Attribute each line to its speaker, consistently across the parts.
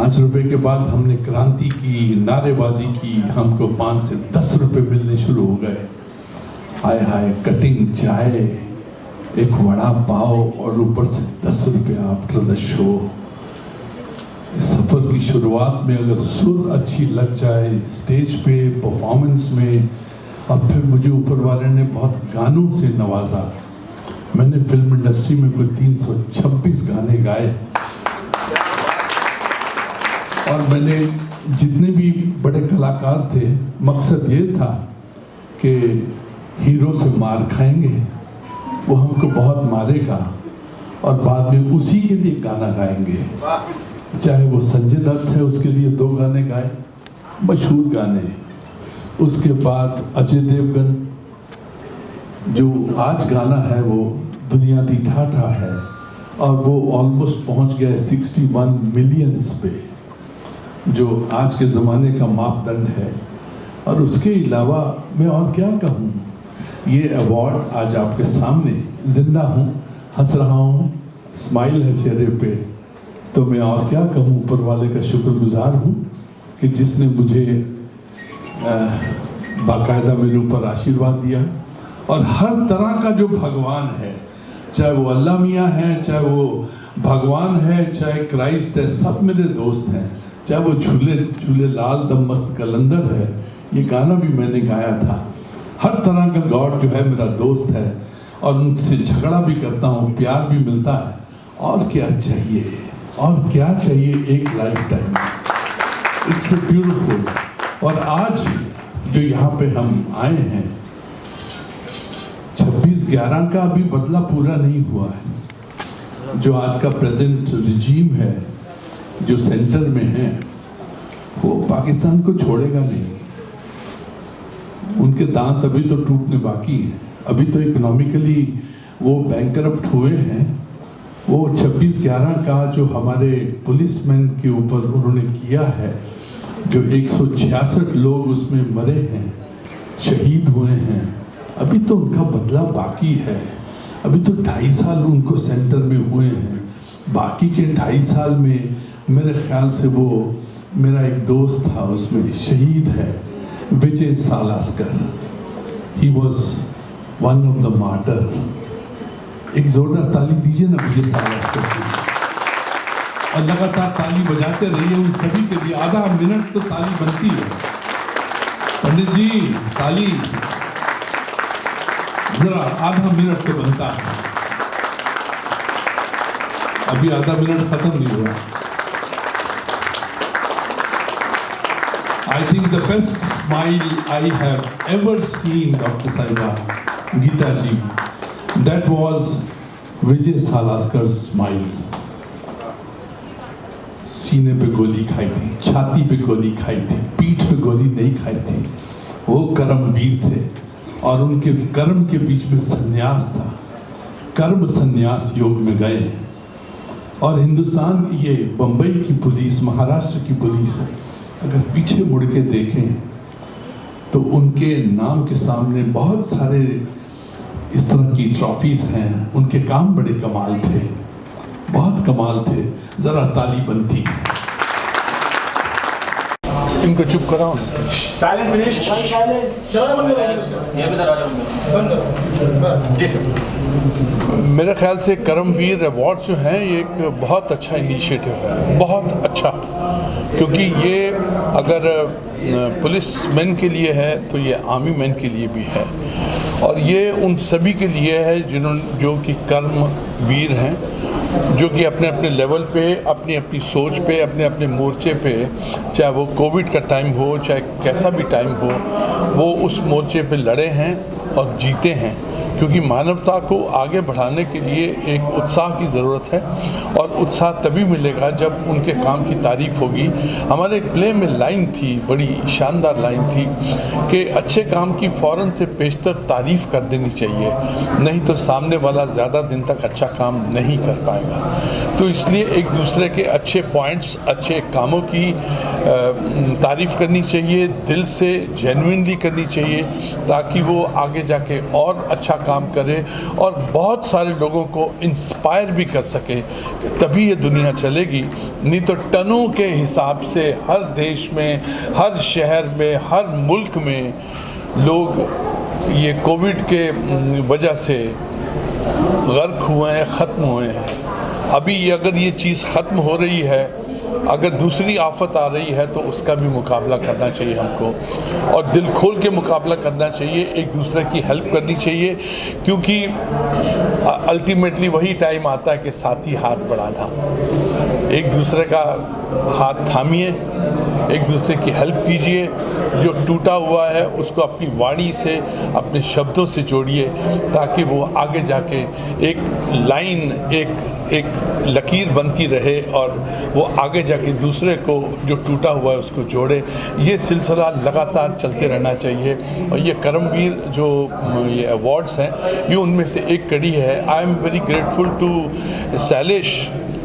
Speaker 1: 5 रुपए के बाद हमने क्रांति की, नारेबाजी की, हमको 5 से 10 रुपए मिलने शुरू हो गए। हाय हाय, कटिंग चाय, एक वड़ा पाव और ऊपर से 10 रुपये आफ्टर द शो। सफर की शुरुआत में अगर सुर अच्छी लग जाए स्टेज पे, परफॉर्मेंस में, और फिर मुझे ऊपर वाले ने बहुत गानों से नवाजा। मैंने फिल्म इंडस्ट्री में कोई 326 गाने गाए, और मैंने जितने भी बड़े कलाकार थे, मकसद ये था कि हीरो से मार खाएंगे, वो हमको बहुत मारेगा, और बाद में उसी के लिए गाना गाएंगे। चाहे वो संजय दत्त है, उसके लिए 2 गाने गाए, मशहूर गाने। उसके बाद अजय देवगन, जो आज गाना है वो दुनिया दी ठाठा है, और वो ऑलमोस्ट पहुंच गया 61 मिलियंस पे, जो आज के ज़माने का मापदंड है। और उसके अलावा मैं और क्या कहूँ, ये अवार्ड आज आपके सामने, जिंदा हूँ, हंस रहा हूँ, स्माइल है चेहरे पे, तो मैं और क्या कहूँ, ऊपर वाले का शुक्रगुजार हूँ कि जिसने मुझे बाकायदा मेरे ऊपर आशीर्वाद दिया। और हर तरह का जो भगवान है, चाहे वो अल्लाह मियाँ है, चाहे वो भगवान है, चाहे क्राइस्ट है, सब मेरे दोस्त हैं। चाहे वो झूले झूले लाल दम मस्त कलंदर है, ये गाना भी मैंने गाया था। हर तरह का गॉड जो है मेरा दोस्त है, और उनसे झगड़ा भी करता हूँ, प्यार भी मिलता है। और क्या चाहिए, और क्या चाहिए एक लाइफ टाइम। It's beautiful. और आज जो यहाँ पे हम आए हैं, 26/11 का अभी बदला पूरा नहीं हुआ है। जो आज का प्रेजेंट रिजीम है, जो सेंटर में है, वो पाकिस्तान को छोड़ेगा नहीं। उनके दांत अभी तो टूटने बाकी हैं, अभी तो इकोनॉमिकली वो बैंकरप्ट हुए हैं। वो 26/11 का जो हमारे पुलिसमैन के ऊपर उन्होंने किया है, जो 166 लोग उसमें मरे हैं, शहीद हुए हैं, अभी तो उनका बदला बाकी है। अभी तो 2.5 साल उनको सेंटर में हुए हैं, बाकी के 2.5 साल में मेरे ख्याल से वो मेरा एक दोस्त था, उसमें शहीद है, Vijay Salaskar. He was one of the martyr. एक जोरदार ताली दीजिए ना विजय सालास्कर की, और लगातार ताली बजाते रहिए उन सभी के लिए। आधा मिनट तो ताली बनती है। पंडित जी, ताली जरा आधा मिनट तो बनता है। अभी आधा मिनट खत्म नहीं हुआ। I think the best smile I have ever seen, Dr. Sahiba, Geeta ji, that was Vijay Salaskar's smile. सीने पे गोली खाई थी, छाती पे गोली खाई थी, पीठ पे गोली नहीं खाई थी। वो कर्मवीर थे, और उनके कर्म के बीच में संन्यास था। कर्म संन्यास योग में गए। और हिंदुस्तान की ये बम्बई की पुलिस, महाराष्ट्र की पुलिस, अगर पीछे मुड़ के देखें तो उनके नाम के सामने बहुत सारे इस तरह की ट्रॉफीज हैं। उनके काम बड़े कमाल थे, बहुत कमाल थे। जरा ताली बनती है। इनको चुप कराओ। मेरे ख्याल से कर्मवीर अवार्ड जो हैं, ये एक बहुत अच्छा इनिशिएटिव है, बहुत अच्छा। क्योंकि ये अगर पुलिस मैन के लिए है तो ये आर्मी मैन के लिए भी है, और ये उन सभी के लिए है जो कि कर्मवीर हैं, जो कि अपने अपने लेवल पे, अपनी अपनी सोच पे, अपने अपने मोर्चे पे, चाहे वो कोविड का टाइम हो, चाहे कैसा भी टाइम हो, वो उस मोर्चे पे लड़े हैं और जीते हैं। क्योंकि मानवता को आगे बढ़ाने के लिए एक उत्साह की ज़रूरत है, और उत्साह तभी मिलेगा जब उनके काम की तारीफ होगी। हमारे एक प्ले में लाइन थी, बड़ी शानदार लाइन थी कि अच्छे काम की फ़ौरन से पेशतर तारीफ़ कर देनी चाहिए, नहीं तो सामने वाला ज़्यादा दिन तक अच्छा काम नहीं कर पाएगा। तो इसलिए एक दूसरे के अच्छे पॉइंट्स, अच्छे कामों की तारीफ़ करनी चाहिए, दिल से जेन्युइनली करनी चाहिए, ताकि वो आगे जाके और अच्छा काम करे और बहुत सारे लोगों को इंस्पायर भी कर सके, तभी ये दुनिया चलेगी। नहीं तो टनों के हिसाब से हर देश में, हर शहर में, हर मुल्क में लोग ये कोविड के वजह से गर्क हुए हैं, ख़त्म हुए हैं। अभी अगर ये चीज़ ख़त्म हो रही है, अगर दूसरी आफत आ रही है तो उसका भी मुकाबला करना चाहिए हमको, और दिल खोल के मुकाबला करना चाहिए, एक दूसरे की हेल्प करनी चाहिए, क्योंकि अल्टीमेटली वही टाइम आता है कि साथी हाथ बढ़ाना। एक दूसरे का हाथ थामिए, एक दूसरे की हेल्प कीजिए, जो टूटा हुआ है उसको अपनी वाणी से, अपने शब्दों से जोड़िए, ताकि वो आगे जाके एक लाइन, एक लकीर बनती रहे और वो आगे जाके दूसरे को जो टूटा हुआ है उसको जोड़े। ये सिलसिला लगातार चलते रहना चाहिए, और ये करमवीर जो ये अवार्ड्स हैं ये उनमें से एक कड़ी है। I am very grateful to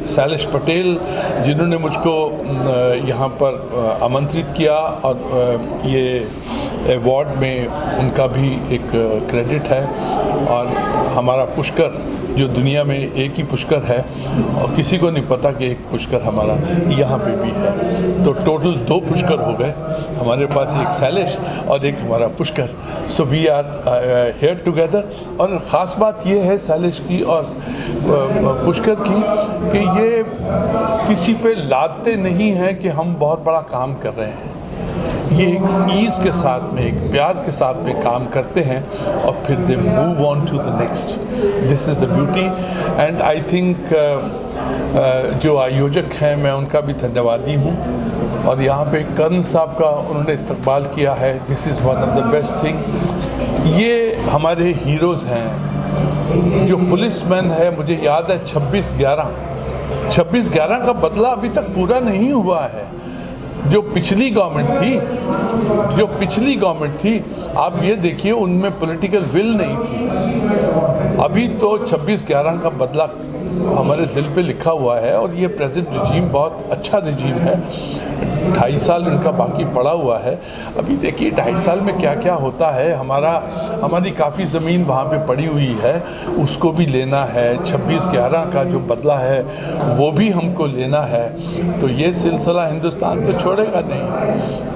Speaker 1: Shailesh Patel, जिन्होंने मुझको यहाँ पर आमंत्रित किया, और ये अवार्ड में उनका भी एक क्रेडिट है। और हमारा पुष्कर, जो दुनिया में एक ही पुष्कर है और किसी को नहीं पता कि एक पुष्कर हमारा यहाँ पे भी है, तो टोटल 2 पुष्कर हो गए हमारे पास, एक शैलेश और एक हमारा Pushkar. So we are here together. और ख़ास बात ये है शैलेश की और पुष्कर की कि ये किसी पे लादते नहीं हैं कि हम बहुत बड़ा काम कर रहे हैं। ये एक ईज़ के साथ में, एक प्यार के साथ में काम करते हैं और फिर they move on to the next. This is the beauty. And I think जो आयोजक हैं मैं उनका भी धन्यवादी हूँ, और यहाँ पे कर्ण साहब का उन्होंने इस्तकबाल किया है। This is one of the best thing. ये हमारे हीरोज़ हैं। जो पुलिसमैन है, मुझे याद है 26/11 का बदला अभी तक पूरा नहीं हुआ है। जो पिछली गवर्नमेंट थी, आप ये देखिए उनमें पॉलिटिकल विल नहीं थी। अभी तो 26/11 का बदला हमारे दिल पे लिखा हुआ है, और ये प्रेजेंट रिजीम बहुत अच्छा रिजीम है। 2.5 साल इनका बाकी पड़ा हुआ है। अभी देखिए 2.5 साल में क्या क्या होता है। हमारी काफ़ी ज़मीन वहाँ पे पड़ी हुई है, उसको भी लेना है। 26/11 का जो बदला है वो भी हमको लेना है। तो ये सिलसिला हिंदुस्तान तो छोड़ेगा नहीं।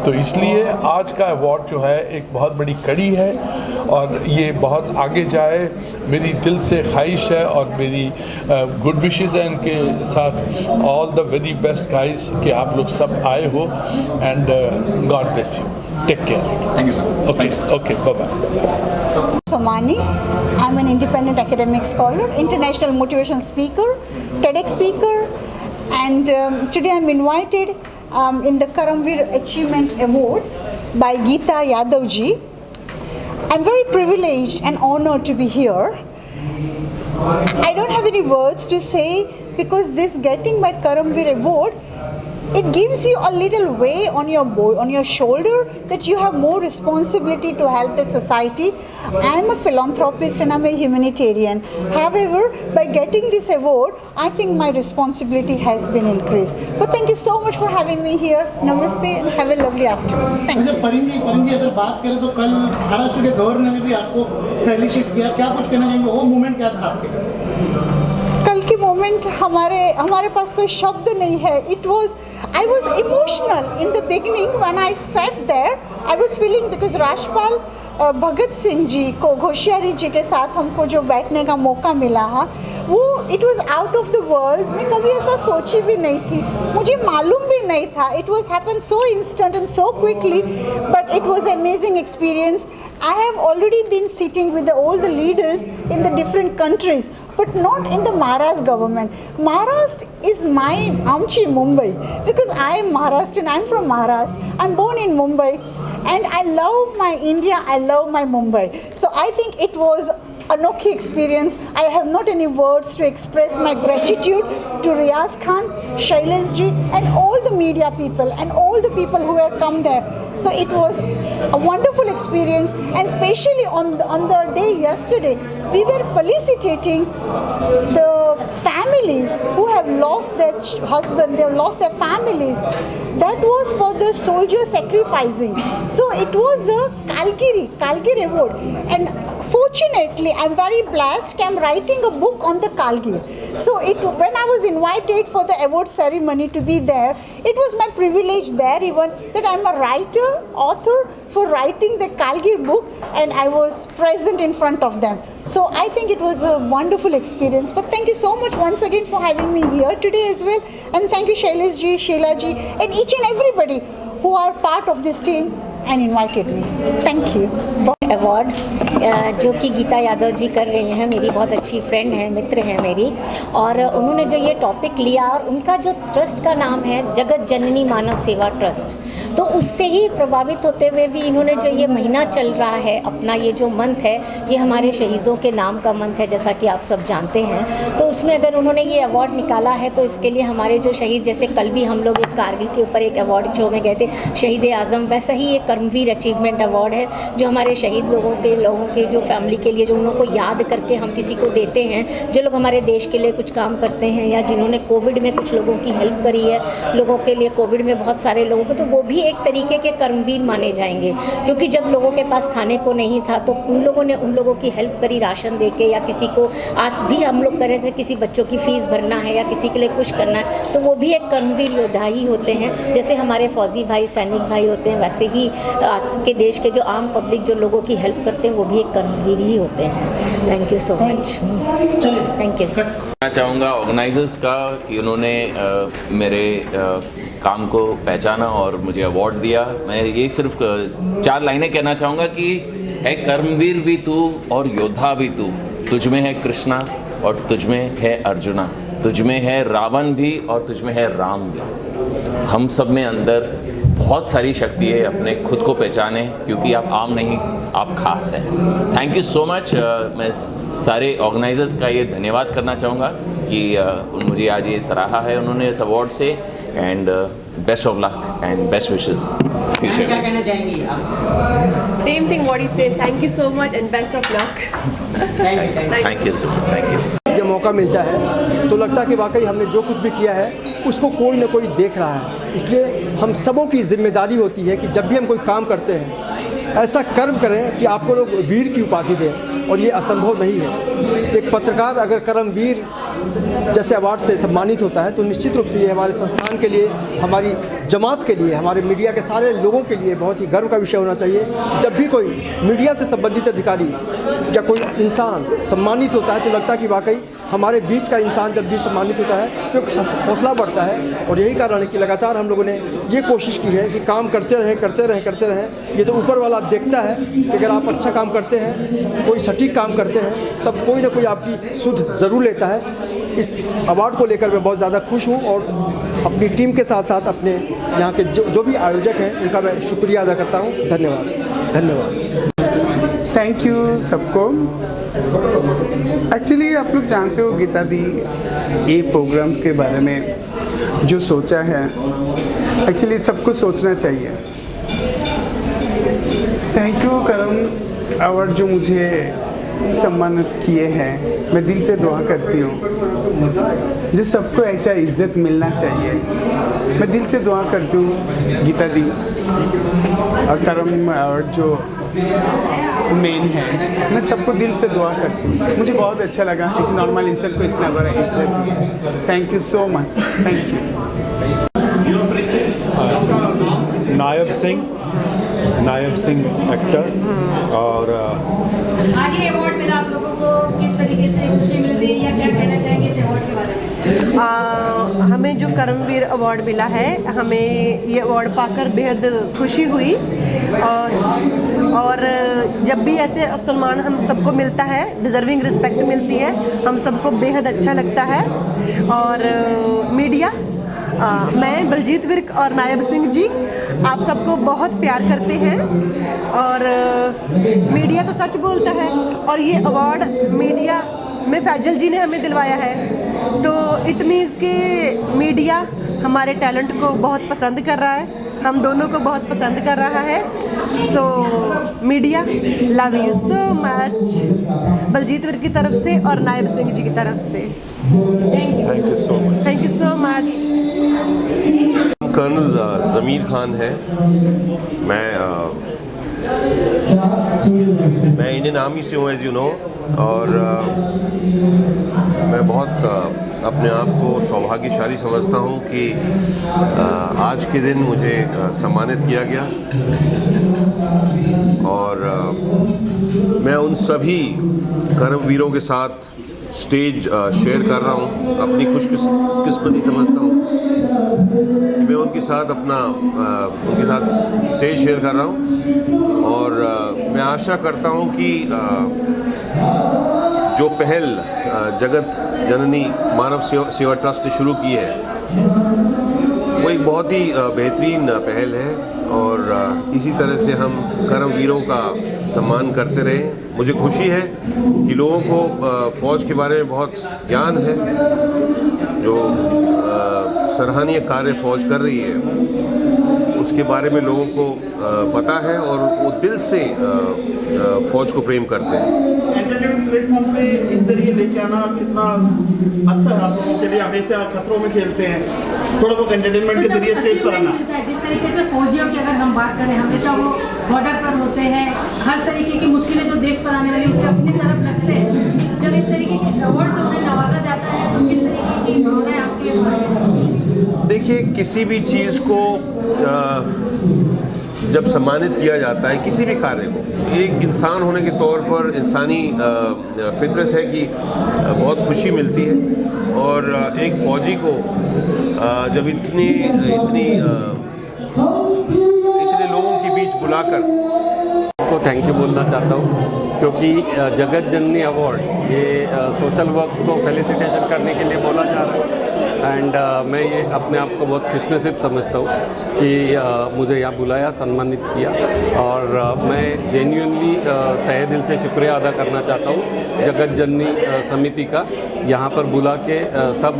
Speaker 1: तो इसलिए आज का अवार्ड जो है एक बहुत बड़ी कड़ी है, और ये बहुत आगे जाए, मेरी दिल से ख्वाहिश है, और मेरी गुड विशेस हैं इनके साथ। All the very best guys कि आप लोग सब आए हो, and God bless you, take care.
Speaker 2: Thank you sir.
Speaker 1: Okay, bye bye.
Speaker 3: Somani. I'm an independent academic scholar, international motivational speaker, TEDx speaker, and today I'm invited in the Karamveer Achievement Awards by Geeta Yadavji. I'm very privileged and honored to be here. I don't have any words to say, because this getting my Karamveer Award, it gives you a little weight on your shoulder, that you have more responsibility to help the society. I am a philanthropist and I'm a humanitarian. However, by getting this award, I think my responsibility has been increased. But thank you so much for having me here. Namaste and have a lovely afternoon. Thank you.
Speaker 4: परिंदी अगर बात करें तो कल महाराष्ट्र के governor ने भी आपको फेलिसिट किया, क्या कुछ कहना चाहेंगे? वो मोमेंट क्या था आपके?
Speaker 3: कल की मोमेंट हमारे पास कोई शब्द नहीं है. I was emotional in the beginning when I sat there. I was feeling, because Rajpal Bhagat Singh ji को, घोषियारी जी के साथ हमको जो बैठने का मौका मिला है, वो it was out of the world. मैं कभी ऐसा सोची भी नहीं थी, मुझे मालूम भी नहीं था. It was happen so instant and so quickly, but it was amazing experience. I have already been sitting with all the leaders in the different countries, but not in the Maharashtra government. Maharashtra is my Amchi Mumbai, because I am Maharashtrian. I am from Maharashtra. I am born in Mumbai, and I love my India. I love my Mumbai. So I think it was anokhi experience. I have not any words to express my gratitude to Riaz Khan, Shailesh ji, and all the media people and all the people who have come there. So it was a wonderful experience, and especially on the day yesterday, we were felicitating the families who have lost their husband, they have lost their families. That was for the soldier sacrificing. So it was a Kalgiri award, and fortunately, I'm very blessed. I'm writing a book on the Kargil. So when I was invited for the award ceremony to be there, it was my privilege there even that I'm a writer, author for writing the Kargil book, and I was present in front of them. So I think it was a wonderful experience. But thank you so much once again for having me here today as well. And thank you Shailesh ji, Sheila ji, and each and everybody who are part of this team and invited me. Thank you.
Speaker 2: Award जो कि गीता यादव जी कर रही हैं, मेरी बहुत अच्छी friend है, मित्र है मेरी, और उन्होंने जो ये टॉपिक लिया और उनका जो ट्रस्ट का नाम है जगत जननी मानव सेवा ट्रस्ट, तो उससे ही प्रभावित होते हुए भी इन्होंने जो ये महीना चल रहा है अपना, ये जो मंथ है, ये हमारे शहीदों के नाम का मंथ है जैसा कि आप सब जानते हैं। तो उसमें अगर उन्होंने ये अवार्ड निकाला है तो इसके लिए हमारे जो शहीद, जैसे कल भी हम लोग एक कारगिल के ऊपर एक अवार्ड शो में गए थे, शहीद आज़म, वैसा ही एक कर्मवीर अचीवमेंट अवार्ड है जो हमारे शहीद लोगों के जो फैमिली के लिए, जो उन लोगों को याद करके हम किसी को देते हैं, जो लोग हमारे देश के लिए कुछ काम करते हैं या जिन्होंने कोविड में कुछ लोगों की हेल्प करी है, लोगों के लिए कोविड में बहुत सारे लोगों को, तो वो भी एक तरीके के कर्मवीर माने जाएंगे। क्योंकि जब लोगों के पास खाने को नहीं था तो उन लोगों ने उन लोगों की हेल्प करी राशन दे के, या किसी को आज भी हम लोग करें जैसे किसी बच्चों की फ़ीस भरना है या किसी के लिए कुछ करना है, तो वो भी एक कर्मवीर योद्धा ही होते हैं। जैसे हमारे फौजी भाई, सैनिक भाई होते हैं, वैसे ही आज के देश के जो आम पब्लिक जो लोगों की हेल्प करते हैं वो भी एक कर्मवीर ही होते हैं। Thank you so much. Thank you.
Speaker 5: मैं चाहूँगा ऑर्गेनाइजर्स का कि उन्होंने मेरे काम को पहचाना और मुझे अवार्ड दिया। मैं ये सिर्फ 4 लाइनें कहना चाहूँगा कि है कर्मवीर भी तू और योद्धा भी तू, तुझ में है कृष्णा और तुझ में है अर्जुना, तुझ में है रावण भी और तुझ में है राम भी। हम सब में अंदर बहुत सारी शक्ति है, अपने खुद को पहचाने, क्योंकि आप आम नहीं, आप खास हैं। Thank you so much. मैं सारे ऑर्गेनाइजर्स का ये धन्यवाद करना चाहूँगा कि मुझे आज ये सराहा है उन्होंने इस अवार्ड से, and best of luck and best wishes future.
Speaker 6: क्या कहना चाहेंगी आप?
Speaker 7: Same thing what he said. Thank you so much and best of luck.
Speaker 5: Thank you so much. Thank you.
Speaker 8: ये मौका मिलता है तो लगता है कि वाकई हमने जो कुछ भी किया है उसको कोई ना कोई देख रहा है। इसलिए हम सबों की जिम्मेदारी होती है कि जब भी हम कोई काम करते हैं ऐसा कर्म करें कि आपको लोग वीर की उपाधि दें, और ये असंभव नहीं है। एक पत्रकार अगर कर्मवीर जैसे अवार्ड से सम्मानित होता है तो निश्चित रूप से ये हमारे संस्थान के लिए, हमारी जमात के लिए, हमारे मीडिया के सारे लोगों के लिए बहुत ही गर्व का विषय होना चाहिए। जब भी कोई मीडिया से संबंधित अधिकारी या कोई इंसान सम्मानित होता है तो लगता है कि वाकई हमारे बीच का इंसान जब भी सम्मानित होता है तो हौसला बढ़ता है। और यही कारण है कि लगातार हम लोगों ने ये कोशिश की है कि काम करते रहें। ये तो ऊपर वाला देखता है कि अगर आप अच्छा काम करते हैं, कोई सटीक काम करते हैं, तब कोई ना कोई आपकी सुध ज़रूर लेता है। इस अवार्ड को लेकर मैं बहुत ज़्यादा खुश हूँ और अपनी टीम के साथ साथ अपने यहाँ के जो भी आयोजक हैं उनका मैं शुक्रिया अदा करता हूँ। धन्यवाद।
Speaker 9: थैंक यू सबको। एक्चुअली आप लोग जानते हो गीता दी ये प्रोग्राम के बारे में जो सोचा है, एक्चुअली सबको सोचना चाहिए। थैंक यू करम अवार्ड जो मुझे सम्मानित किए हैं। मैं दिल से दुआ करती हूँ जिस सबको ऐसा इज्जत मिलना चाहिए। मैं दिल से दुआ करती हूँ गीता दी और करम अवार्ड जो मेन है, मैं सबको दिल से दुआ करती हूँ। मुझे बहुत अच्छा लगा एक नॉर्मल इंसान को इतना बड़ा इज्जत दिया। Thank you so much. Thank you.
Speaker 10: Nayab Singh actor. और
Speaker 7: आज ये अवार्ड मिला आप लोगों को, किस तरीके से खुशी मिल रही है या क्या कहना चाहेंगे इस अवार्ड के बारे में?
Speaker 6: हमें जो कर्मवीर अवार्ड मिला है, हमें ये अवार्ड पाकर बेहद खुशी हुई। और जब भी ऐसे सम्मान हम सबको मिलता है, डिज़र्विंग रिस्पेक्ट मिलती है, हम सबको बेहद अच्छा लगता है। और मीडिया, मैं बलजीत विर्क और नायब सिंह जी आप सबको बहुत प्यार करते हैं और मीडिया तो सच बोलता है। और ये अवार्ड मीडिया में फैजल जी ने हमें दिलवाया है, तो इट मीन्स कि मीडिया हमारे टैलेंट को बहुत पसंद कर रहा है, हम दोनों को बहुत पसंद कर रहा है। So media love you so much, Baljeet Virk की तरफ से और नायब सिंह जी की तरफ से।
Speaker 10: Thank you so much.
Speaker 6: Thank you so much.
Speaker 11: Colonel Zameer Khan है। मैं मैं इंडियन आर्मी से हूँ, एज यू नो, और मैं बहुत अपने आप को सौभाग्यशाली समझता हूँ कि आज के दिन मुझे सम्मानित किया गया। और मैं उन सभी कर्मवीरों के साथ स्टेज शेयर कर रहा हूँ। अपनी खुशकिस्मती समझता हूँ कि मैं उनके साथ स्टेज शेयर कर रहा हूँ। और मैं आशा करता हूँ कि जो पहल जगत जननी मानव सेवा ट्रस्ट ने शुरू की है वो एक बहुत ही बेहतरीन पहल है, और इसी तरह से हम कर्मवीरों का सम्मान करते रहें। मुझे खुशी है कि लोगों को फ़ौज के बारे में बहुत ज्ञान है। जो सराहनीय कार्य फ़ौज कर रही है उसके बारे में लोगों को पता है, और वो दिल से फ़ौज को प्रेम करते हैं।
Speaker 4: एंटरटेनमेंट प्लेटफॉर्म पे इस जरिए लेके आना कितना अच्छा है आप लोगों के लिए। हमेशा आप खतरों में खेलते हैं, थोड़ा बहुत एंटरटेनमेंट के जरिए स्टेज पर आना।
Speaker 7: जिस तरीके से फौजियों की अगर हम बात करें, हमेशा वो बॉर्डर पर होते हैं, हर तरीके की मुश्किलें जो देश पर आने वाली उसे अपनी तरफ रखते हैं। जब इस तरीके के अवार्ड से उन्हें नवाजा जाता है तो किस तरीके की भावनाएं आपके?
Speaker 11: देखिए, किसी भी चीज़ को जब सम्मानित किया जाता है, किसी भी कार्य को, एक इंसान होने के तौर पर इंसानी फितरत है कि बहुत खुशी मिलती है। और एक फ़ौजी को जब इतने लोगों के बीच बुलाकर
Speaker 12: को थैंक यू बोलना चाहता हूँ, क्योंकि जगत जननी अवार्ड ये सोशल वर्क को फेलिसिटेशन करने के लिए बोला जा रहा है। एंड मैं ये अपने आप को बहुत खुशनसीब समझता हूँ कि मुझे यहाँ बुलाया, सम्मानित किया, और मैं जेन्युइनली तहे दिल से शुक्रिया अदा करना चाहता हूँ जगत जननी समिति का, यहाँ पर बुला के सब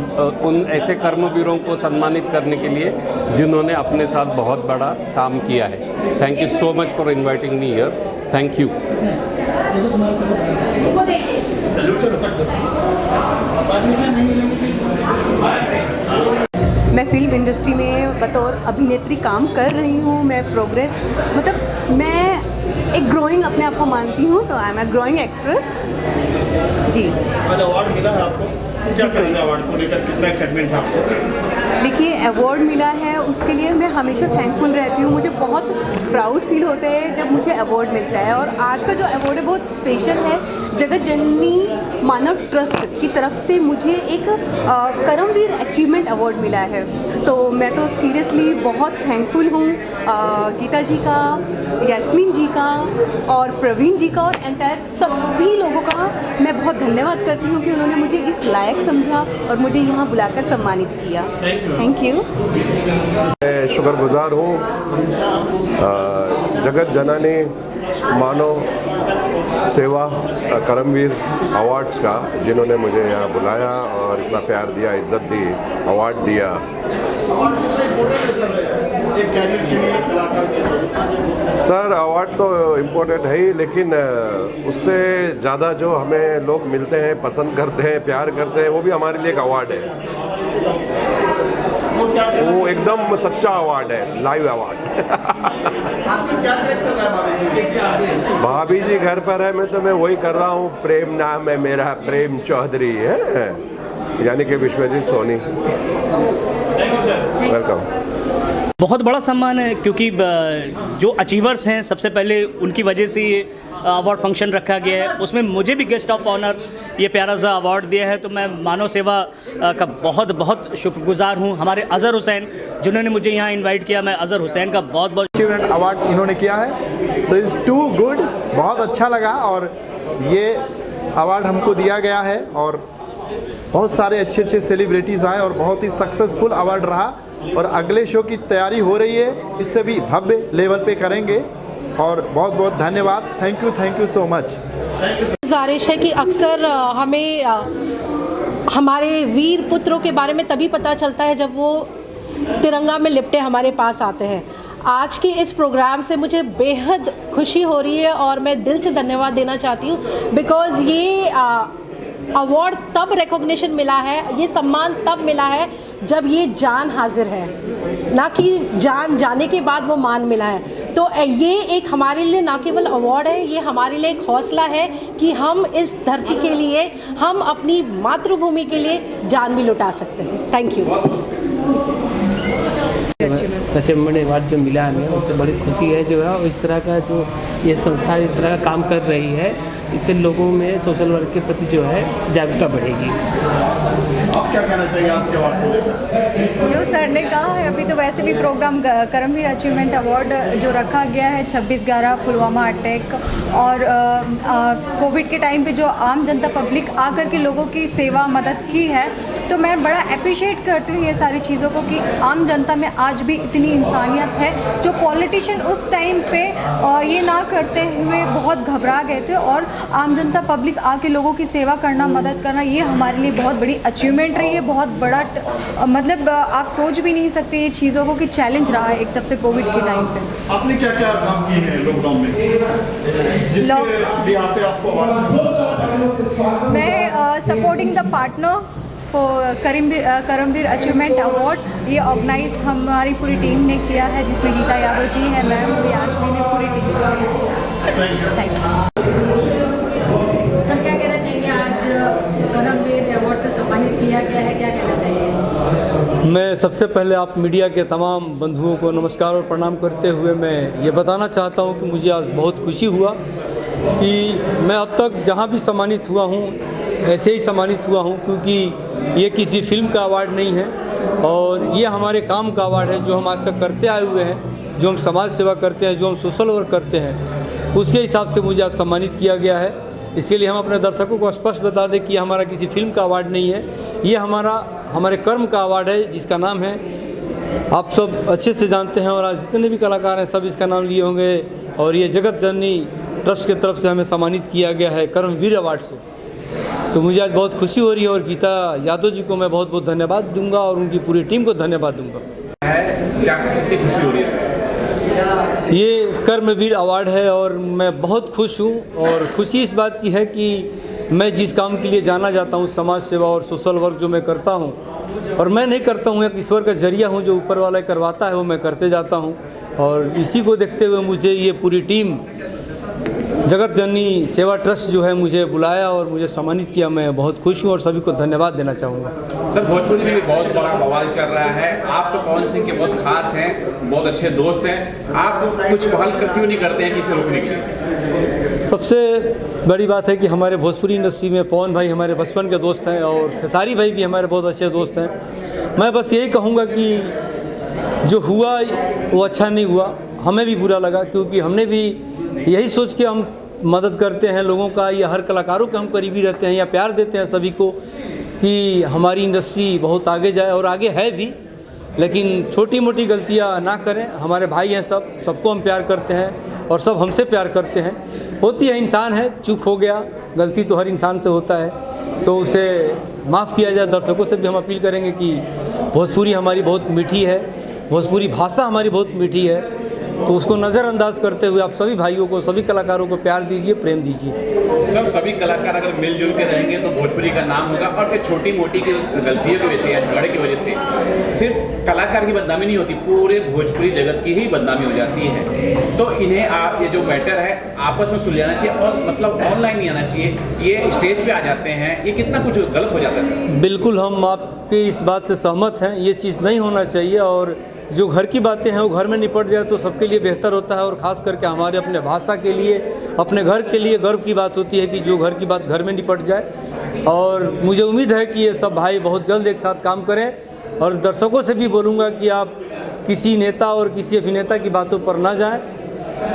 Speaker 12: उन ऐसे कर्मवीरों को सम्मानित करने के लिए जिन्होंने अपने साथ बहुत बड़ा काम किया है। Thank you so much for inviting me here. Thank you.
Speaker 6: मैं फिल्म इंडस्ट्री में बतौर अभिनेत्री काम कर रही हूँ। मैं प्रोग्रेस मैं एक ग्रोइंग अपने आप को मानती हूँ, तो I am a growing actress जी।
Speaker 4: अवार्ड मिला है आपको, क्या करेंगे अवार्ड को लेकर, कितना एक्साइटमेंट है आपको?
Speaker 6: देखिए, अवार्ड मिला है उसके लिए मैं हमेशा थैंकफुल रहती हूँ। मुझे बहुत प्राउड फील होता है जब मुझे अवार्ड मिलता है, और आज का जो अवार्ड है बहुत स्पेशल है। जगत जननी मानव ट्रस्ट की तरफ से मुझे एक कर्मवीर अचीवमेंट अवार्ड मिला है, तो मैं तो सीरियसली बहुत थैंकफुल हूँ गीता जी का, यास्मीन जी का, और प्रवीण जी का, और एंटायर सभी लोगों का मैं बहुत धन्यवाद करती हूँ कि उन्होंने मुझे इस लायक समझा और मुझे यहाँ बुलाकर सम्मानित किया। Thank you.
Speaker 11: मैं शुक्रगुजार हूँ जगत जननी मानव सेवा कर्मवीर अवार्ड्स का, जिन्होंने मुझे यहाँ बुलाया और इतना प्यार दिया, इज्जत दी, अवार्ड दिया। सर, अवार्ड तो इम्पोर्टेंट है ही, लेकिन उससे ज़्यादा जो हमें लोग मिलते हैं, पसंद करते हैं, प्यार करते हैं, वो भी हमारे लिए एक अवार्ड है। वो एकदम सच्चा अवार्ड है, लाइव अवार्ड। भाभी जी घर पर है, मैं वही कर रहा हूँ। प्रेम नाम है मेरा, प्रेम चौधरी है, यानी कि विश्वजीत सोनी। वेलकम।
Speaker 13: बहुत बड़ा सम्मान है, क्योंकि जो अचीवर्स हैं सबसे पहले उनकी वजह से ये अवार्ड फंक्शन रखा गया है। उसमें मुझे भी गेस्ट ऑफ ऑनर ये प्यारा सा अवार्ड दिया है, तो मैं मानव सेवा का बहुत बहुत शुक्रगुजार हूँ। हमारे अज़हर हुसैन जिन्होंने मुझे यहाँ इनवाइट किया, मैं अज़हर हुसैन का बहुत बहुत
Speaker 14: अचीवमेंट अवार्ड इन्होंने किया है, सो इज़ टू गुड। बहुत अच्छा लगा, और ये अवार्ड हमको दिया गया है, और बहुत सारे अच्छे अच्छे सेलिब्रिटीज़ आए, और बहुत ही सक्सेसफुल अवार्ड रहा। और अगले शो की तैयारी हो रही है, इससे भी भव्य लेवल पे करेंगे। और बहुत बहुत धन्यवाद। Thank you so much.
Speaker 15: गुजारिश है कि अक्सर हमें हमारे वीर पुत्रों के बारे में तभी पता चलता है जब वो तिरंगा में लिपटे हमारे पास आते हैं। आज के इस प्रोग्राम से मुझे बेहद खुशी हो रही है, और मैं दिल से धन्यवाद देना चाहती हूँ, बिकॉज़ ये अवार्ड तब रिकॉग्निशन मिला है, ये सम्मान तब मिला है जब ये जान हाजिर है। ना कि जान जाने के बाद वो मान मिला है। तो ये एक हमारे लिए ना केवल अवार्ड है, ये हमारे लिए एक हौसला है कि हम इस धरती के लिए, हम अपनी मातृभूमि के लिए जान भी लुटा सकते हैं। Thank you.
Speaker 16: अचीवमेंट अवार्ड जो मिला हमें उससे बड़ी खुशी है जो है, और इस तरह का जो ये संस्था इस तरह का काम कर रही है, इससे लोगों में सोशल वर्क के प्रति जो है जागरूकता बढ़ेगी।
Speaker 4: आप क्या कहना चाहिए आज के अवार्ड को लेकर?
Speaker 17: जो सर ने कहा है, अभी तो वैसे भी प्रोग्राम करमवीर अचीवमेंट अवार्ड जो रखा गया है 26/11 पुलवामा अटैक और कोविड के टाइम पे जो आम जनता पब्लिक आकर के लोगों की सेवा मदद की है, तो मैं बड़ा अप्रिशिएट करती हूँ ये सारी चीज़ों को कि आम जनता में आज भी इतनी इंसानियत है। जो पॉलिटिशियन उस टाइम पे ये ना करते हुए बहुत घबरा गए थे और आम जनता पब्लिक आके लोगों की सेवा करना, मदद करना, ये हमारे लिए बहुत बड़ी अचीवमेंट रही है। बहुत बड़ा मतलब आप सोच भी नहीं सकते ये चीज़ों को कि चैलेंज रहा है एक तब से कोविड के टाइम पे।
Speaker 4: आपने क्या क्या काम किए हैं लॉकडाउन में जिसके लिए आपको अवार्ड?
Speaker 17: मैं supporting the partner Karamveer achievement award ये ऑर्गेनाइज हमारी पूरी टीम ने किया है, जिसमें गीता यादव जी है, मैम यास्मीन ने, पूरी टीम। Thank you.
Speaker 7: सर क्या कहना चाहिए, आज करमवीर अवार्ड से सम्मानित किया गया है, क्या कहना चाहिए?
Speaker 8: मैं सबसे पहले आप मीडिया के तमाम बंधुओं को नमस्कार और प्रणाम करते हुए मैं ये बताना चाहता हूँ कि मुझे आज बहुत खुशी हुआ कि मैं अब तक जहाँ भी सम्मानित हुआ हूँ ऐसे ही सम्मानित हुआ हूँ, क्योंकि ये किसी फिल्म का अवार्ड नहीं है और ये हमारे काम का अवार्ड है जो हम आज तक करते आए हुए हैं, जो हम समाज सेवा करते हैं, जो हम सोशल वर्क करते हैं, उसके हिसाब से मुझे आज सम्मानित किया गया है। इसके लिए हम अपने दर्शकों को स्पष्ट बता दें कि हमारा किसी फिल्म का अवार्ड नहीं है, ये हमारे कर्म का अवार्ड है, जिसका नाम है, आप सब अच्छे से जानते हैं और आज जितने भी कलाकार हैं सब इसका नाम लिए होंगे, और ये जगत जननी ट्रस्ट की तरफ से हमें सम्मानित किया गया है कर्मवीर अवार्ड से। तो मुझे आज बहुत खुशी हो रही है और गीता यादव जी को मैं बहुत बहुत धन्यवाद दूंगा और उनकी पूरी टीम को धन्यवाद दूंगा।
Speaker 4: क्या कितनी खुशी हो रही है सर?
Speaker 8: ये कर्मवीर अवार्ड है और मैं बहुत खुश हूँ, और खुशी इस बात की है कि मैं जिस काम के लिए जाना जाता हूँ, समाज सेवा और सोशल वर्क जो मैं करता हूँ, और मैं नहीं करता हूँ, एक ईश्वर का जरिया हूँ, जो ऊपर वाला करवाता है वो मैं करते जाता हूँ। और इसी को देखते हुए मुझे ये पूरी टीम जगत जननी सेवा ट्रस्ट जो है मुझे बुलाया और मुझे सम्मानित किया। मैं बहुत खुश हूँ और सभी को धन्यवाद देना चाहूँगा।
Speaker 18: सर भोजपुरी में भी बहुत बड़ा बवाल चल रहा है, आप तो पवन सिंह के बहुत खास हैं, बहुत अच्छे दोस्त हैं, आप कुछ पहल क्यों नहीं करते हैं इसे रोकने के लिए?
Speaker 8: सबसे बड़ी बात है कि हमारे भोजपुरी इंडस्ट्री में पवन भाई हमारे बचपन के दोस्त हैं और खेसारी भाई भी हमारे बहुत अच्छे दोस्त हैं। मैं बस यही कहूँगा कि जो हुआ वो अच्छा नहीं हुआ, हमें भी बुरा लगा, क्योंकि हमने भी यही सोच के हम मदद करते हैं लोगों का, या हर कलाकारों के हम करीबी रहते हैं या प्यार देते हैं सभी को कि हमारी इंडस्ट्री बहुत आगे जाए, और आगे है भी, लेकिन छोटी मोटी गलतियां ना करें। हमारे भाई हैं, सबको हम प्यार करते हैं और सब हमसे प्यार करते हैं। होती है, इंसान है, चूक हो गया, गलती तो हर इंसान से होता है, तो उसे माफ़ किया जाए। दर्शकों से भी हम अपील करेंगे कि भोजपुरी हमारी बहुत मीठी है, भोजपुरी भाषा हमारी बहुत मीठी है, तो उसको नज़रअंदाज करते हुए आप सभी भाइयों को, सभी कलाकारों को प्यार दीजिए, प्रेम दीजिए।
Speaker 18: सर सभी कलाकार अगर मिलजुल के रहेंगे तो भोजपुरी का नाम होगा, और फिर छोटी मोटी की गलतियों की वजह से या झगड़े की वजह से सिर्फ कलाकार की बदनामी नहीं होती, पूरे भोजपुरी जगत की ही बदनामी हो जाती है। तो इन्हें आप ये जो मैटर है आपस में सुलझाना चाहिए, और मतलब ऑनलाइन नहीं आना चाहिए। ये स्टेज पे आ जाते हैं, ये कितना कुछ गलत हो जाता है सर।
Speaker 8: बिल्कुल, हम आपकी इस बात से सहमत हैं, ये चीज़ नहीं होना चाहिए, और जो घर की बातें हैं वो घर में निपट जाए तो सबके लिए बेहतर होता है। और ख़ास करके हमारे अपने भाषा के लिए, अपने घर के लिए गर्व की बात होती है कि जो घर की बात घर में निपट जाए। और मुझे उम्मीद है कि ये सब भाई बहुत जल्द एक साथ काम करें, और दर्शकों से भी बोलूँगा कि आप किसी नेता और किसी अभिनेता की बातों पर ना जाएं,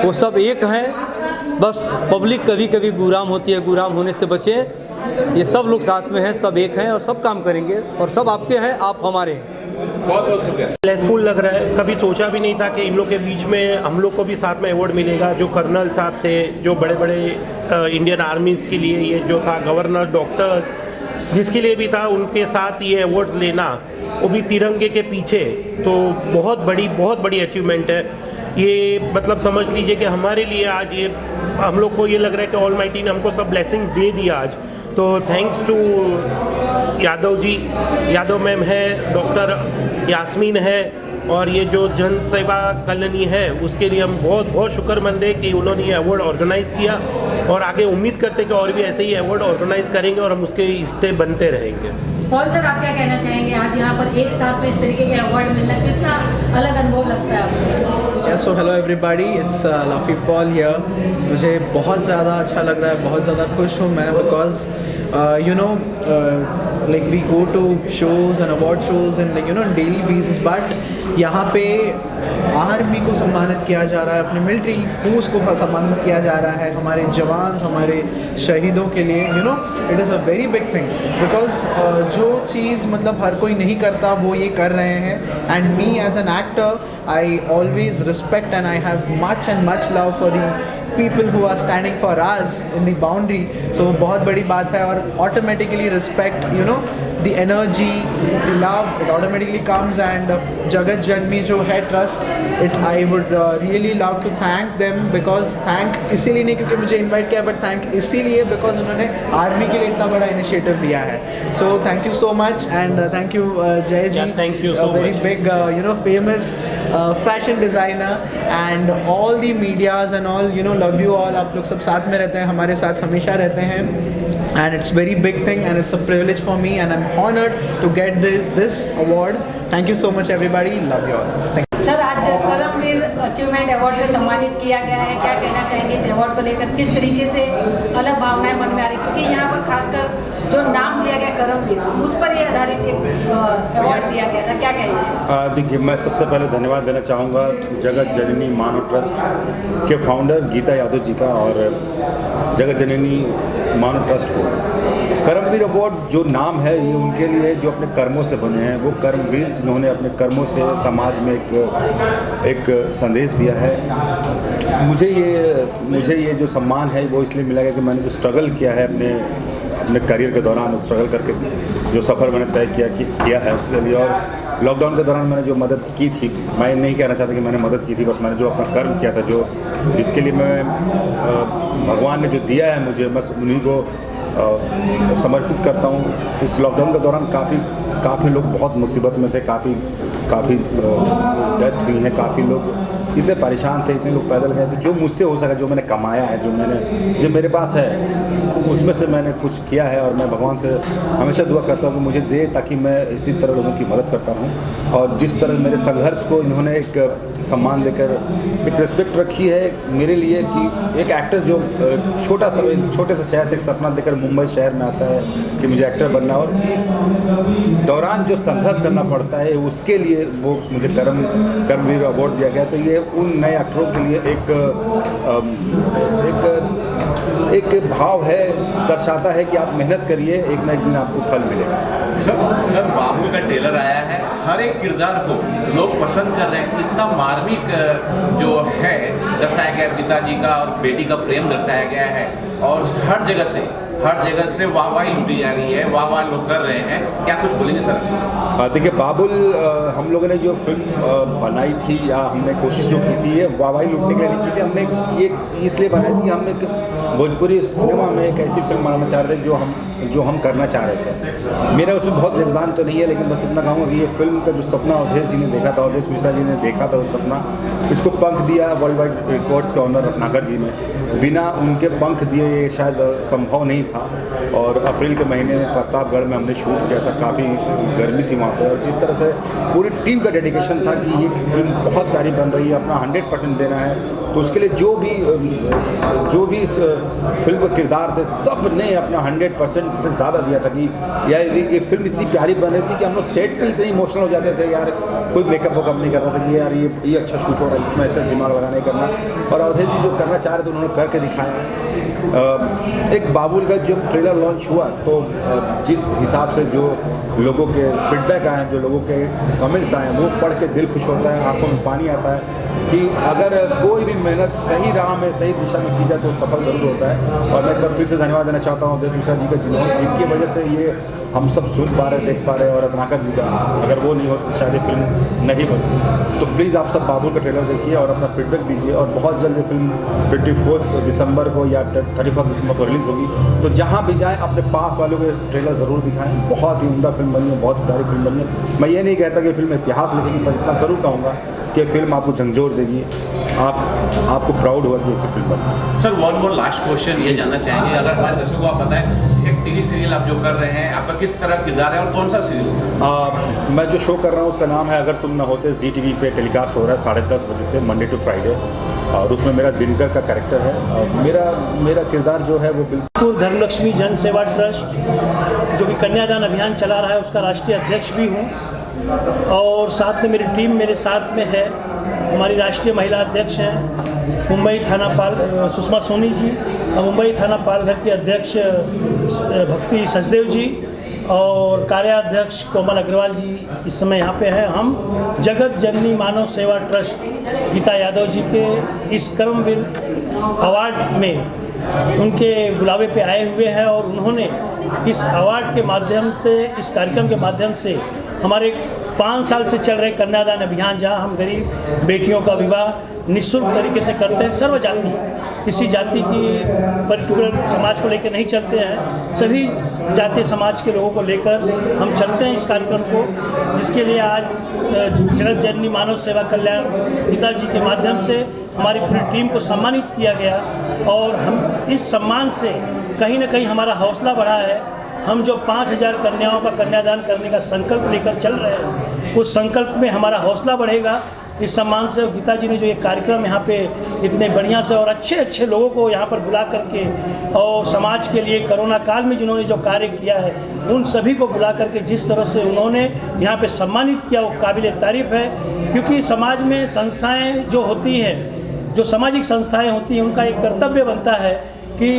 Speaker 8: वो सब एक हैं, बस पब्लिक कभी कभी गुलाम होती है, गुलाम होने से बचें। ये सब लोग साथ में हैं, सब एक हैं और सब काम करेंगे, और सब आपके हैं, आप हमारे हैं।
Speaker 18: बहुत बहुत शुक्रिया।
Speaker 19: ब्लेसफुल लग रहा है, कभी सोचा भी नहीं था कि इन लोग के बीच में हम लोग को भी साथ में अवार्ड मिलेगा। जो कर्नल साहब थे, जो बड़े बड़े इंडियन आर्मीज़ के लिए ये जो था, गवर्नर, डॉक्टर्स, जिसके लिए भी था, उनके साथ ये अवार्ड लेना, वो भी तिरंगे के पीछे, तो बहुत बड़ी अचीवमेंट है ये। मतलब समझ लीजिए कि हमारे लिए आज ये, हम लोग को ये लग रहा है कि ऑलमाइटी ने हमको सब ब्लेसिंग्स दे दिया आज। तो thanks to Yadav ji, Yadav ma'am है, डॉक्टर यास्मीन है, और ये जो जन सेवा कॉलोनी है उसके लिए हम बहुत बहुत शुक्रमंद है कि उन्होंने ये अवार्ड ऑर्गेनाइज़ किया, और आगे उम्मीद करते हैं कि और भी ऐसे ही अवार्ड ऑर्गेनाइज करेंगे और हम उसके हिस्से बनते रहेंगे।
Speaker 7: पॉल सर, आप क्या कहना चाहेंगे? आज यहाँ पर एक साथ में इस तरीके के अवार्ड मिलना कितना अलग अनुभव लगता है आपको?
Speaker 20: So hello everybody, it's Laffy Paul here. मुझे बहुत ज़्यादा अच्छा लग रहा है, बहुत ज़्यादा खुश हूँ मैं, because you know like we go to shows and award shows and like you know on daily basis, but यहाँ पे आर्मी को सम्मानित किया जा रहा है, अपने मिलिट्री फोर्स को सम्मानित किया जा रहा है, हमारे जवान, हमारे शहीदों के लिए you know it is a very big thing, because जो चीज़ मतलब हर कोई नहीं करता वो ये कर रहे हैं। And me as an actor I always respect and I have much and much love for the people who are standing for us in the boundary, so वो बहुत बड़ी बात है। और automatically respect, you know, the energy, the love, it automatically comes। and जगत जननी जो है trust, it I would really love to thank them, because thank इसीलिए नहीं क्योंकि मुझे invite किया, but thank इसीलिए because उन्होंने आर्मी के लिए इतना बड़ा initiative लिया है। so thank you so much and thank you जय जी,
Speaker 19: thank you so
Speaker 20: very
Speaker 19: much.
Speaker 20: big you know famous fashion designer and all the medias and all, you know, love you all। आप लोग सब साथ में रहते हैं, हमारे साथ हमेशा रहते हैं, and it's very big thing and it's a privilege for me and I'm honored to get this award। thank you so much everybody, love you all। thank you।
Speaker 7: Sir, आज करमवीर अचीवमेंट अवार्ड से सम्मानित किया गया है, क्या कहना चाहेंगे इस अवार्ड को लेकर? किस तरीके से अलग भावनाएं मन में आ रही, क्योंकि यहाँ पर खासकर जो नाम दिया गया करमवीर, उस पर ये आधारित एक अवार्ड दिया गया था, क्या कहेंगे?
Speaker 10: देखिए, मैं सबसे पहले धन्यवाद देना चाहूँगा जगत जननी मानव ट्रस्ट के फाउंडर गीता यादव जी का और जगत जननी मानव ट्रस्ट को। कर्मवीर अवार्ड जो नाम है ये उनके लिए जो अपने कर्मों से बने हैं, वो कर्मवीर जिन्होंने अपने कर्मों से समाज में एक संदेश दिया है। मुझे ये जो सम्मान है वो इसलिए मिला है कि मैंने जो स्ट्रगल किया है अपने करियर के दौरान, स्ट्रगल करके जो सफ़र मैंने तय किया है उसके लिए, और लॉकडाउन के दौरान मैंने जो मदद की थी, मैं नहीं कहना चाहता कि मैंने मदद की थी, बस मैंने जो अपना कर्म किया था, जो जिसके लिए मैं भगवान ने जो दिया है मुझे, बस उन्हीं को समर्पित करता हूँ। इस लॉकडाउन के दौरान काफ़ी लोग बहुत मुसीबत में थे, काफ़ी डेथ हुई है, काफ़ी लोग इतने परेशान थे, इतने लोग पैदल गए थे। जो मुझसे हो सका, जो मैंने कमाया है, जो मेरे पास है, उसमें से मैंने कुछ किया है, और मैं भगवान से हमेशा दुआ करता हूँ कि मुझे दे, ताकि मैं इसी तरह लोगों की मदद करता रहूँ। और जिस तरह मेरे संघर्ष को इन्होंने एक सम्मान देकर एक रिस्पेक्ट रखी है मेरे लिए, कि एक एक्टर जो छोटे से शहर से एक सपना देकर मुंबई शहर में आता है कि मुझे एक्टर बनना, और इस दौरान जो संघर्ष करना पड़ता है उसके लिए वो मुझे कर्मवीर अवार्ड दिया गया। तो ये उन नए एक्टरों के लिए एक भाव है, दर्शाता है कि आप मेहनत करिए, एक ना एक दिन आपको फल मिलेगा।
Speaker 18: सर, बाबुल का ट्रेलर आया है, हर एक किरदार को लोग पसंद कर रहे हैं, कितना मार्मिक जो है दर्शाया गया, पिताजी का और बेटी का प्रेम दर्शाया गया है, और हर जगह से वाहवाही लूटी जा रही है, वाह लोग कर रहे हैं, क्या कुछ बोलेंगे सर?
Speaker 10: देखिए, बाबुल हम लोगों ने जो फिल्म बनाई थी, या हमने कोशिश जो की थी, ये वाहवाही लूटने के लिए नहीं की थी। हमने ये इसलिए बनाई थी, हम एक भोजपुरी सिनेमा में एक ऐसी फिल्म बनाना चाह रहे थे जो हम करना चाह रहे थे। मेरा उसमें बहुत योगदान तो नहीं है, लेकिन बस इतना कहूँगा कि ये फिल्म का जो सपना अवधेश जी ने देखा था, अवधेश मिश्रा जी ने देखा था, वो सपना, इसको पंख दिया वर्ल्ड वाइड रिकॉर्ड्स के ऑनर रत्नाकर जी ने। बिना उनके पंख दिए ये शायद संभव नहीं था। और अप्रैल के महीने में प्रतापगढ़ में हमने शूट किया था, काफ़ी गर्मी थी वहाँ पर, और जिस तरह से पूरी टीम का डेडिकेशन था कि ये फिल्म बहुत प्यारी बन रही है, अपना 100% देना है, तो उसके लिए जो भी इस फिल्म का किरदार थे, सब ने अपना 100% से ज़्यादा दिया था कि यार ये फिल्म इतनी प्यारी बन रही थी कि हम लोग सेट पे इतने इमोशनल हो जाते थे, यार कोई मेकअप वकअप नहीं करता था कि यार ये अच्छा शूट हो रहा है, इसमें ऐसा दिमाग लगा नहीं करना। और अवधेश जी जो करना चाह रहे थे उन्होंने करके दिखाया। एक बाबुल का जब ट्रेलर लॉन्च हुआ, तो जिस हिसाब से जो लोगों के फीडबैक आए हैं, जो लोगों के कमेंट्स आए हैं, वो पढ़ के दिल खुश होता है, आंखों में पानी आता है। कि अगर कोई भी मेहनत सही राह में सही दिशा में की जाए तो सफल ज़रूर होता है। और मैं एक बार फिर से धन्यवाद देना चाहता हूँ देश मिश्रा जी का, जिनकी वजह से ये हम सब सुन पा रहे, देख पा रहे हैं। और रत्नाकर जी का, अगर वो नहीं होते तो शायद ये फिल्म नहीं बनती। तो प्लीज़ आप सब बाबुल का ट्रेलर देखिए और अपना फीडबैक दीजिए। और बहुत जल्द ये फिल्म 24 दिसंबर को या 31 दिसंबर को रिलीज़ होगी। तो जहाँ भी जाएँ अपने पास वालों के ट्रेलर ज़रूर दिखाएँ। बहुत ही उम्दा फिल्म बनी है, बहुत प्यारी फिल्म बनी है। मैं ये नहीं कहता कि फिल्म इतिहास लिखेगी, पर इतना ज़रूर कहूँगा कि फिल्म आपको झंझोर देगी, आपको प्राउड होगा कि ऐसी फिल्म बनी।
Speaker 18: Sir one more last question ये जानना चाहेंगे, अगर हमारे दर्शकों को आप बताएं एक टीवी सीरियल आप जो कर रहे हैं, आपका किस तरह किरदार है और कौन सा सीरियल सर?
Speaker 10: मैं जो शो कर रहा हूँ उसका नाम है अगर तुम न होते। जी टीवी पे टेलीकास्ट हो रहा है 10:30 बजे से मंडे टू फ्राइडे। और उसमें मेरा दिनकर का कैरेक्टर है। और मेरा किरदार जो है वो बिल्कुल
Speaker 21: धर्मलक्ष्मी जन सेवा ट्रस्ट जो कि कन्यादान अभियान चला रहा है उसका राष्ट्रीय अध्यक्ष भी हूँ। और साथ में मेरी टीम मेरे साथ में है। हमारी राष्ट्रीय महिला अध्यक्ष हैं मुंबई थाना पाल सुषमा सोनी जी, और मुंबई थाना पालघर के अध्यक्ष भक्ति सचदेव जी, और कार्याध्यक्ष कोमल अग्रवाल जी इस समय यहाँ पे हैं। हम जगत जननी मानव सेवा ट्रस्ट गीता यादव जी के इस कर्मवीर अवार्ड में उनके बुलावे पे आए हुए हैं। और उन्होंने इस अवार्ड के माध्यम से, इस कार्यक्रम के माध्यम से हमारे 5 साल से चल रहे कन्यादान अभियान, जहां हम गरीब बेटियों का विवाह निःशुल्क तरीके से करते हैं, सर्व जाति, किसी जाति की पर्टिकुलर समाज को लेकर नहीं चलते हैं, सभी जातीय समाज के लोगों को लेकर हम चलते हैं इस कार्यक्रम को, जिसके लिए आज जगत जननी मानव सेवा कल्याण गीता जी के माध्यम से हमारी पूरी टीम को सम्मानित किया गया। और हम इस सम्मान से कहीं ना कहीं हमारा हौसला बढ़ा है। हम जो 5000 कन्याओं का कन्यादान करने का संकल्प लेकर चल रहे हैं, उस संकल्प में हमारा हौसला बढ़ेगा इस सम्मान से। गीता जी ने जो ये कार्यक्रम यहाँ पे इतने बढ़िया से और अच्छे लोगों को यहाँ पर बुला करके, और समाज के लिए कोरोना काल में जिन्होंने जो कार्य किया है उन सभी को बुला करके जिस तरह से उन्होंने यहाँ पे सम्मानित किया, वो काबिल तारीफ़ है। क्योंकि समाज में संस्थाएँ जो होती हैं, जो सामाजिक संस्थाएँ होती हैं, उनका एक कर्तव्य बनता है कि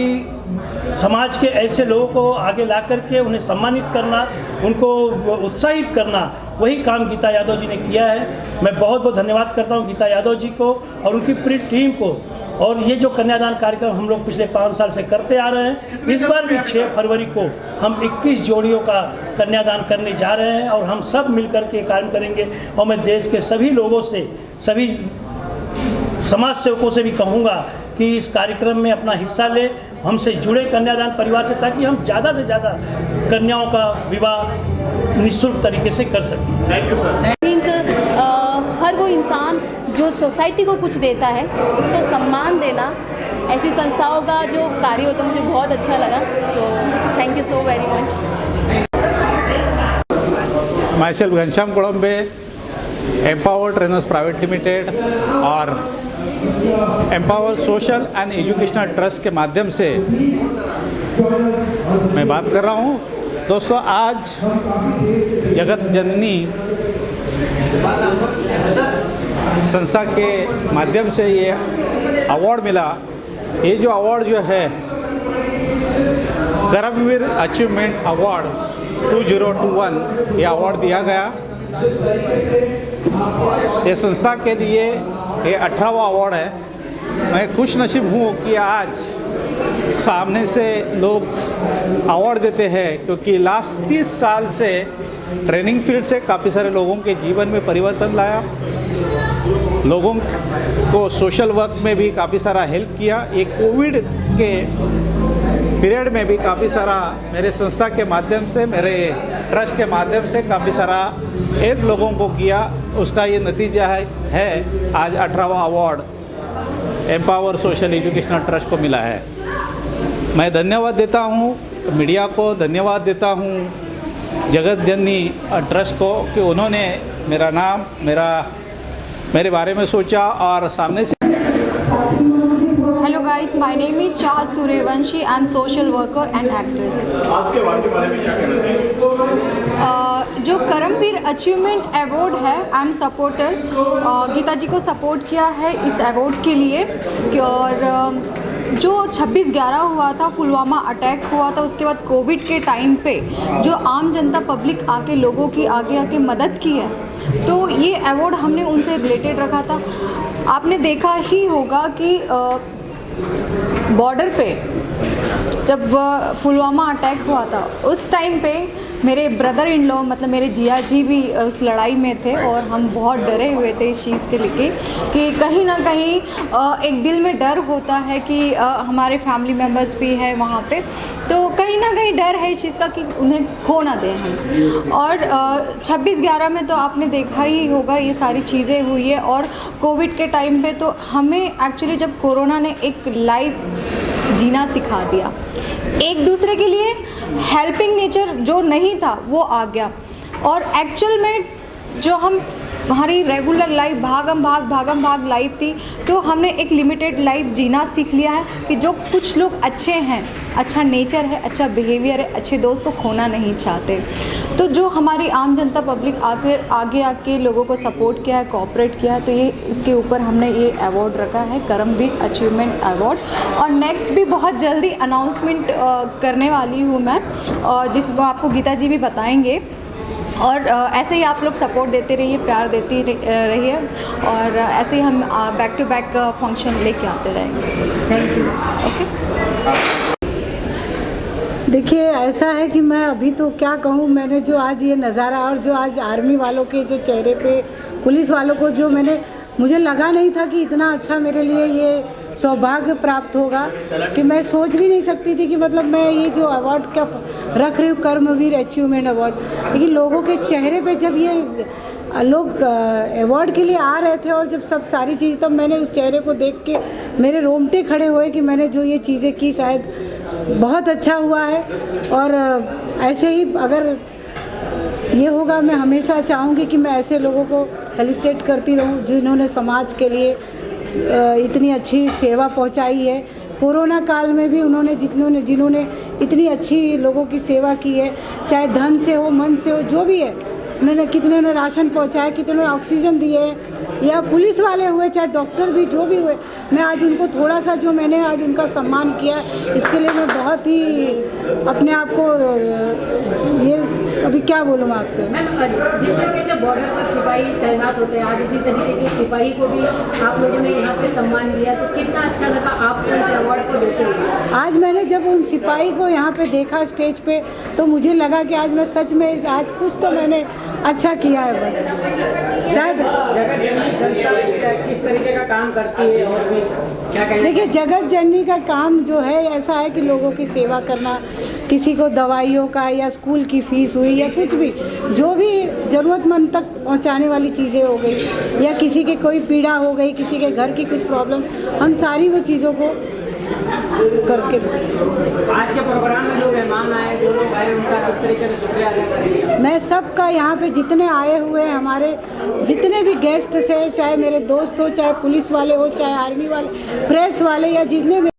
Speaker 21: समाज के ऐसे लोगों को आगे ला करके उन्हें सम्मानित करना, उनको उत्साहित करना, वही काम गीता यादव जी ने किया है। मैं बहुत बहुत धन्यवाद करता हूँ गीता यादव जी को और उनकी पूरी टीम को। और ये जो कन्यादान कार्यक्रम हम लोग पिछले 5 साल से करते आ रहे हैं, इस बार भी 6 फरवरी को हम 21 जोड़ियों का कन्यादान करने जा रहे हैं। और हम सब मिलकर के कार्य करेंगे। और मैं देश के सभी लोगों से, सभी समाज सेवकों से भी कहूँगा कि इस कार्यक्रम में अपना हिस्सा ले, हमसे जुड़े कन्यादान परिवार से, ताकि हम ज़्यादा से ज़्यादा कन्याओं का विवाह निःशुल्क तरीके से कर सकें।
Speaker 18: Thank you sir.
Speaker 22: I think हर वो इंसान जो सोसाइटी को कुछ देता है उसको सम्मान देना, ऐसी संस्थाओं का जो कार्य होता है मुझे बहुत अच्छा लगा। So thank you so very much.
Speaker 23: Myself Ghanshyam Kolambe, Empower trainers private limited और Empower social and educational trust के माध्यम से मैं बात कर रहा हूँ। दोस्तों, आज जगत जननी संस्था के माध्यम से ये अवार्ड मिला। ये जो अवार्ड जो है कर्मवीर अचीवमेंट अवार्ड 2021, ये अवार्ड दिया गया। ये संस्था के लिए ये 18वां अवार्ड है। मैं खुश नसीब हूँ कि आज सामने से लोग अवार्ड देते हैं, क्योंकि लास्ट 30 साल से ट्रेनिंग फील्ड से काफ़ी सारे लोगों के जीवन में परिवर्तन लाया, लोगों को सोशल वर्क में भी काफ़ी सारा हेल्प किया। ये कोविड के पीरियड में भी काफ़ी सारा मेरे संस्था के माध्यम से, मेरे ट्रस्ट के माध्यम से काफ़ी सारा हेल्प लोगों को किया। उसका ये नतीजा है आज 18वां award Empower social educational trust को मिला है। मैं धन्यवाद देता हूँ मीडिया को, धन्यवाद देता हूँ जगत जननी ट्रस्ट को कि उन्होंने मेरा नाम, मेरे बारे में सोचा और सामने से।
Speaker 17: Hello guys, my name is Shah Suryavanshi. I am social worker and actress.
Speaker 4: आज के अवार्ड के बारे में क्या कहना चाहिए?
Speaker 17: जो कर्मवीर अचीवमेंट अवार्ड है, आई एम सपोर्टर। गीता जी को सपोर्ट किया है इस अवार्ड के लिए। और जो 26/11 हुआ था, पुलवामा अटैक हुआ था, उसके बाद कोविड के टाइम पे जो आम जनता पब्लिक आके लोगों की आगे आके मदद की है, तो ये अवार्ड हमने उनसे रिलेटेड रखा था। आपने देखा ही होगा कि बॉर्डर पे जब पुलवामा अटैक हुआ था उस टाइम पे मेरे ब्रदर इन लॉ मतलब मेरे जिया जी भी उस लड़ाई में थे और हम बहुत डरे हुए थे इस चीज़ के लेके कि कहीं ना कहीं एक दिल में डर होता है कि हमारे फैमिली मेम्बर्स भी है वहाँ पे, तो कहीं ना कहीं डर है इस चीज़ का कि उन्हें खो ना दें हम। और 26/11 में तो आपने देखा ही होगा ये सारी चीज़ें हुई है। और कोविड के टाइम पे तो हमें एक्चुअली जब कोरोना ने एक लाइफ जीना सिखा दिया, एक दूसरे के लिए हेल्पिंग नेचर जो नहीं था वो आ गया। और एक्चुअल में जो हमारी रेगुलर लाइफ भागम भाग लाइफ थी, तो हमने एक लिमिटेड लाइफ जीना सीख लिया है कि जो कुछ लोग अच्छे हैं, अच्छा नेचर है, अच्छा बिहेवियर है, अच्छे दोस्त को खोना नहीं चाहते। तो जो हमारी आम जनता पब्लिक आगे आके लोगों को सपोर्ट किया है, कोऑपरेट किया है, तो ये इसके ऊपर हमने ये अवार्ड रखा है, करमवीर अचीवमेंट अवार्ड। और नेक्स्ट भी बहुत जल्दी अनाउंसमेंट करने वाली हूँ मैं, जिसमें आपको गीता जी भी बताएंगे। और ऐसे ही आप लोग सपोर्ट देते रहिए, प्यार देती रहिए, और ऐसे ही हम बैक टू बैक फंक्शन लेके आते रहेंगे। Thank you. ओके।
Speaker 1: देखिए, ऐसा है कि मैं अभी तो क्या कहूँ, मैंने जो आज ये नज़ारा और जो आज आर्मी वालों के जो चेहरे पे, पुलिस वालों को जो मुझे लगा नहीं था कि इतना अच्छा मेरे लिए ये सौभाग्य प्राप्त होगा, कि मैं सोच भी नहीं सकती थी कि मतलब मैं ये जो अवार्ड का रख रही हूँ, कर्मवीर अचीवमेंट अवार्ड, लेकिन लोगों के चेहरे पे जब ये लोग अवार्ड के लिए आ रहे थे और जब सब सारी चीज़, तब मैंने उस चेहरे को देख के मेरे रोंगटे खड़े हुए कि मैंने जो ये चीज़ें की शायद बहुत अच्छा हुआ है। और ऐसे ही अगर ये होगा, मैं हमेशा चाहूँगी कि मैं ऐसे लोगों को फेलिसिटेट करती रहूँ जिन्होंने समाज के लिए इतनी अच्छी सेवा पहुँचाई है। कोरोना काल में भी उन्होंने जिन्होंने इतनी अच्छी लोगों की सेवा की है, चाहे धन से हो, मन से हो, जो भी है, उन्होंने कितने ने राशन पहुँचाया, कितने ने ऑक्सीजन दिए, या पुलिस वाले हुए, चाहे डॉक्टर भी, जो भी हुए, मैं आज उनको थोड़ा सा जो मैंने आज उनका सम्मान किया, इसके लिए मैं बहुत ही अपने आप को ये अभी क्या बोलूँ मैं आपसे।
Speaker 7: मैम, जिस तरीके से बॉर्डर पर सिपाही तैनात होते हैं, आज इसी तरीके के सिपाही को भी आप लोगों ने यहाँ पे सम्मान दिया, तो कितना अच्छा लगा आपको इस अवार्ड को देते हुए? आज मैंने जब उन सिपाही को यहाँ पे देखा स्टेज पे, तो मुझे लगा कि आज मैं सच में आज कुछ तो मैंने अच्छा किया है। बस शायद किस तरीके का काम करती है और भी क्या कहना? देखिए, जगत जननी का काम जो है ऐसा है कि लोगों की सेवा करना, किसी को दवाइयों का या स्कूल की फ़ीस हुई या कुछ भी, जो भी ज़रूरतमंद तक पहुंचाने वाली चीज़ें हो गई, या किसी के कोई पीड़ा हो गई, किसी के घर की कुछ प्रॉब्लम, हम सारी वो चीज़ों को करके। आज के प्रोग्राम में जो मेहमान आए, जो लोग आए, उनका किस तरीके से शुक्रिया अदा करेंगे? मैं सबका, यहाँ पे जितने आए हुए हैं, हमारे जितने भी गेस्ट थे, चाहे मेरे दोस्त हो, चाहे पुलिस वाले हो, चाहे आर्मी वाले, प्रेस वाले, या जितने भी